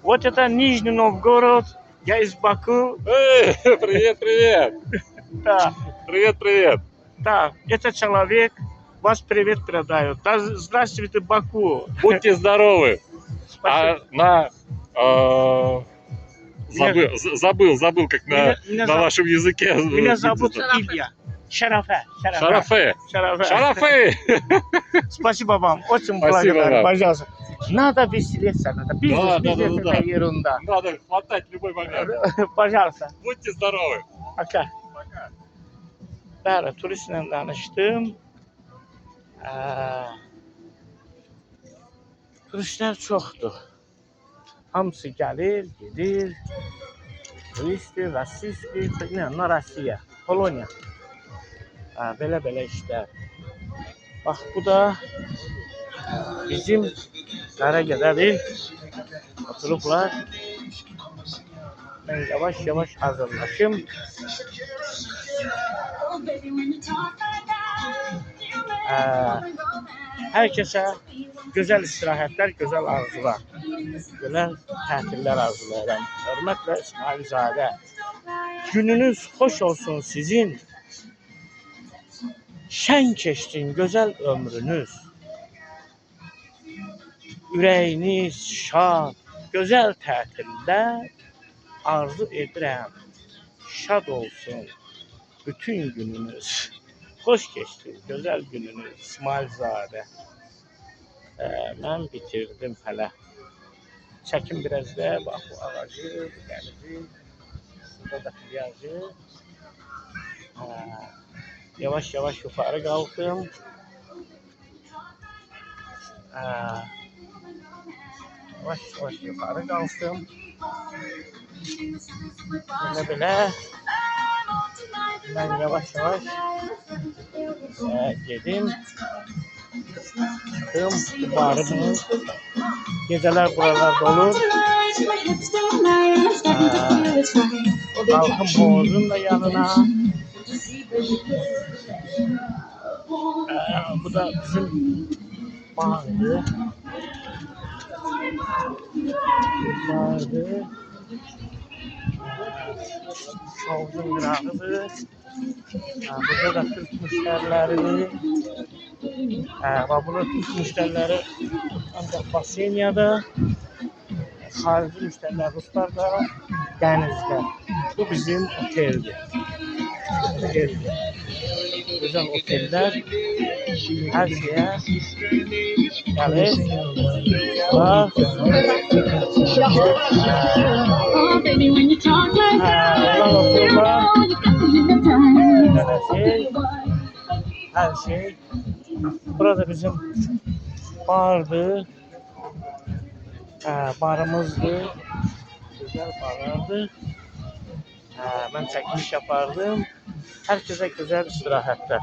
Вот это Нижний Новгород, я из Баку. Эй, привет, привет. Да, Привет, привет. да, этот человек вас привет передает. Да, здравствуйте, Баку. Будьте здоровы. Спасибо. Забыл, как на вашем языке. Меня зовут Илья. Шарафе. Шарафе. Шарафе. Шарафе. Спасибо вам, очень Спасибо благодарен. вам. Пожалуйста. Надо веселиться, надо. Бизнес, Да. это ерунда. Надо хватать любой момент. Pajazsa. Будьте здоровы. Пока. Bəli, turistlə danışdım. Turistlər çoxdur. Hamısı gəlir, gedir. Turistdir, rasistdir. Nə, Rusiya, Polonya. Belə işlər. Bax, bu da bizim Qaragədədir. Oturublar. Mən yavaş hazırlaşım. Hər kəsə gözəl istirahətlər, gözəl arzular, gözəl tətillər arzulayıram. Hörmətlə İsmailzadə. Gününüz xoş olsun sizin. Şən keçsin gözəl ömrünüz. Ürəyiniz şad, gözəl tətillər arzu edirəm. Şad olsun bütün gününüz. Xoş keçsin gözəl gününüz İsmailzadə. Mən bitirdim hələ. Çəkim biraz da, bax bu ağacı, bu dənizi, burada da plajı. Yavaş yukarı kalktım. Yavaş yukarı kalktım. Böyle. Ben yavaş geldim. Çıktım. Barımın. Geceler buralarda olur. Kalkım Boğaz'ın da yanına. Bu da bizim vardı. Şovuzun günahıdır. Burada da Türk müşterileri. Burada Türk müşterileri ancak Basenya'da. Xarici müşteriler, Ruslar da denizde. Bu bizim oteldir. Güzel oteller, her şeye gelir. Bak. Her şey. Burada bizim bardı. Barımızdı. Güzel barlardı. Ben çekiliş yapardım. Herkese güzel istirahatler.